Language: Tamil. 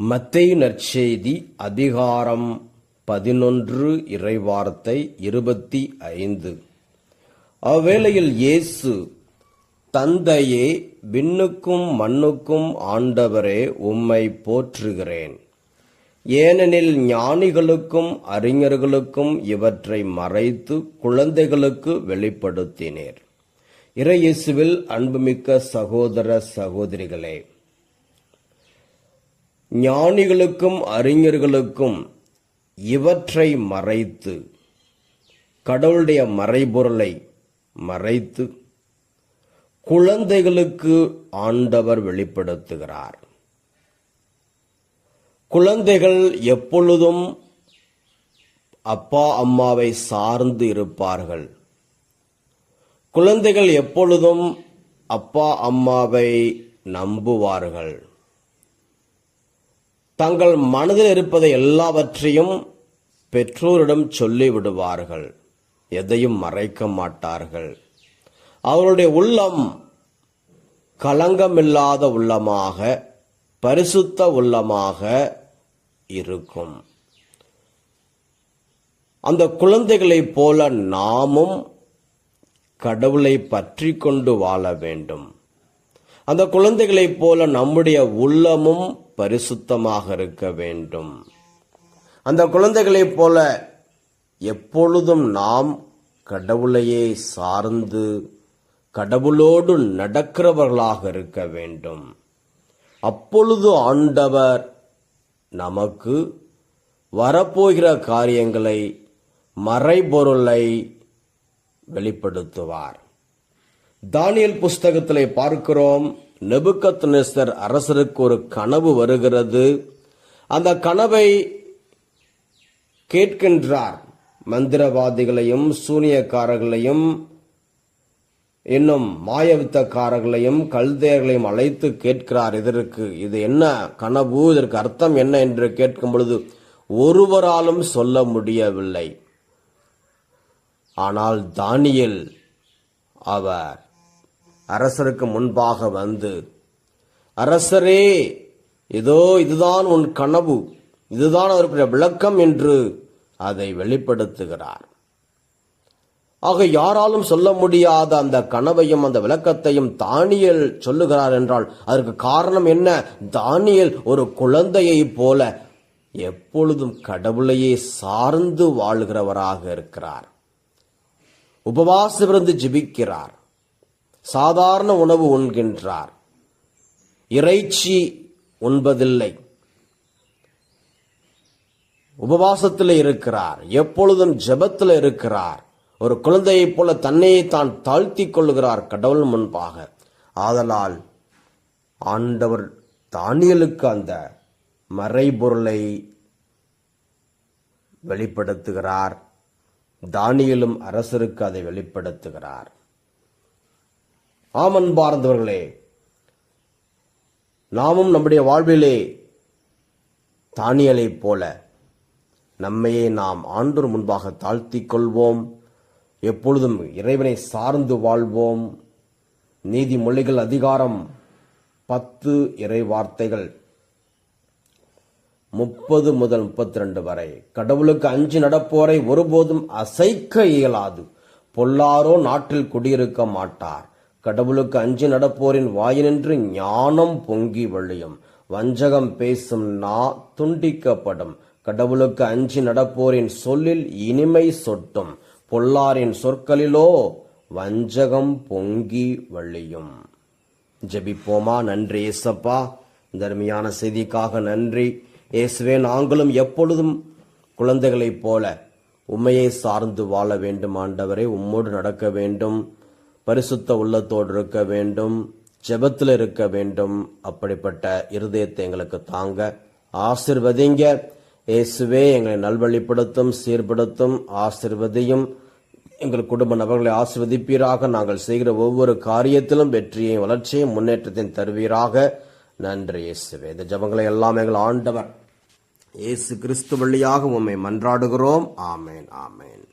மத்தேயு நற்செய்தி அதிகாரம் 11 இறைவார்த்தை 25. அவ்வேளையில் இயேசு, தந்தையே, விண்ணுக்கும் மண்ணுக்கும் ஆண்டவரே, உம்மை போற்றுகிறேன். ஏனெனில் ஞானிகளுக்கும் அறிஞர்களுக்கும் இவற்றை மறைத்து குழந்தைகளுக்கு வெளிப்படுத்தினீர். இறை இயேசுவில் அன்புமிக்க சகோதர சகோதரிகளே, ஞானிகளுக்கும் அறிஞர்களுக்கும் இவற்றை மறைத்து, கடவுளுடைய மறைபொருளை மறைத்து குழந்தைகளுக்கு ஆண்டவர் வெளிப்படுத்துகிறார். குழந்தைகள் எப்பொழுதும் அப்பா அம்மாவை சார்ந்து இருப்பார்கள். குழந்தைகள் எப்பொழுதும் அப்பா அம்மாவை நம்புவார்கள். தங்கள் மனதில் இருப்பதை எல்லாவற்றையும் பெற்றோரிடம் சொல்லிவிடுவார்கள். எதையும் மறைக்க மாட்டார்கள். அவருடைய உள்ளம் களங்கமில்லாத உள்ளமாக, பரிசுத்த உள்ளமாக இருக்கும். அந்த குழந்தைகளைப் போல நாமும் கடவுளை பற்றி கொண்டு வாழ வேண்டும். அந்த குழந்தைகளைப் போல நம்முடைய உள்ளமும் பரிசுத்தமாக இருக்க வேண்டும். அந்த குழந்தைகளைப் போல எப்பொழுதும் நாம் கடவுளையே சார்ந்து கடவுளோடு நடக்கிறவர்களாக இருக்க வேண்டும். அப்பொழுது ஆண்டவர் நமக்கு வரப்போகிற காரியங்களை, மறைபொருளை வெளிப்படுத்துவார். தானியேல் புஸ்தகத்திலே பார்க்கிறோம், நேபுக்கத்நேசர் அரசருக்கு ஒரு கனவு வருகிறது. அந்த கனவை கேட்கின்றார். மந்திரவாதிகளையும் சூனியக்காரர்களையும் இன்னும் மாயவித்தக்காரர்களையும் கல்தேயர்களையும் அழைத்து கேட்கிறார். இது என்ன கனவு, இதற்கு அர்த்தம் என்ன என்று கேட்கும் பொழுது ஒருவராலும் சொல்ல முடியவில்லை. ஆனால் தானியேல் அவர் அரசருக்கு முன்பாக வந்து, அரசரே, இதுதான் உன் கனவு, இதுதான் அதற்குரிய விளக்கம் என்று அதை வெளிப்படுத்துகிறார். ஆக யாராலும் சொல்ல முடியாத அந்த கனவையும் அந்த விளக்கத்தையும் தானியேல் சொல்லுகிறார் என்றால் அதற்கு காரணம் என்ன? தானியேல் ஒரு குழந்தையைப் போல எப்பொழுதும் கடவுளையே சார்ந்து வாழ்கிறவராக இருக்கிறார். உபவாசமிருந்து ஜெபிக்கிறார். சாதாரண உணவு உண்கின்றார். இறைச்சி உண்பதில்லை. உபவாசத்தில் இருக்கிறார். எப்பொழுதும் ஜெபத்தில் இருக்கிறார். ஒரு குழந்தையைப் போல தன்னையே தான் தாழ்த்திக் கொள்கிறார் கடவுள் முன்பாக. ஆதலால் ஆண்டவர் தானியேலுக்கு அந்த மறைபொருளை வெளிப்படுத்துகிறார். தானியேலும் அரசருக்கு அதை வெளிப்படுத்துகிறார். ஆமன்பார்ந்தவர்களே, நாமும் நம்முடைய வாழ்விலே தானியேலைப் போல நம்மையே நாம் ஆண்டவர் முன்பாக தாழ்த்திக் கொள்வோம். எப்பொழுதும் இறைவனை சார்ந்து வாழ்வோம். நீதிமொழிகள் அதிகாரம் 10 இறை வார்த்தைகள் 30 முதல் 32 வரை. கடவுளுக்கு அஞ்சி நடப்போரை ஒருபோதும் அசைக்க இயலாது. பொல்லாரோ நாட்டில் குடியிருக்க மாட்டார். கடவுளுக்கு அஞ்சி நடப்போரின் வாயினின்று ஞானம் பொங்கி வழியும். வஞ்சகம் பேசும் நா துண்டிக்கப்படும். கடவுளுக்கு அஞ்சி நடப்போரின் சொல்லில் இனிமை சொட்டும். பொல்லாரின் சொற்களிலோ வஞ்சகம் பொங்கி வழியும். ஜெபிப்போமா. நன்றி ஏசப்பா, தர்மியான செய்திக்காக நன்றி. இயேசுவே, நாங்களும் எப்பொழுதும் குழந்தைகளைப் போல உம்மையை சார்ந்து வாழ வேண்டும். ஆண்டவரே, உம்மோடு நடக்க வேண்டும். பரிசுத்த உள்ளத்தோடு இருக்க வேண்டும். ஜெபத்தில் இருக்க வேண்டும். அப்படிப்பட்ட இருதயத்தை எங்களுக்கு தாங்க, ஆசீர்வதிங்க. இயேசுவே, எங்களை நல்வழிப்படுத்தும், சீர்படுத்தும், ஆசீர்வதியும். எங்கள் குடும்ப நபர்களை ஆசீர்வதிப்பீராக. நாங்கள் செய்கிற ஒவ்வொரு காரியத்திலும் வெற்றியையும் வளர்ச்சியையும் முன்னேற்றத்தையும் தருவீராக. நன்றி இயேசுவே. இந்த ஜெபங்களை எல்லாம் எங்கள் ஆண்டவர் இயேசு கிறிஸ்து வழியாக உம்மை மன்றாடுகிறோம். ஆமேன், ஆமேன்.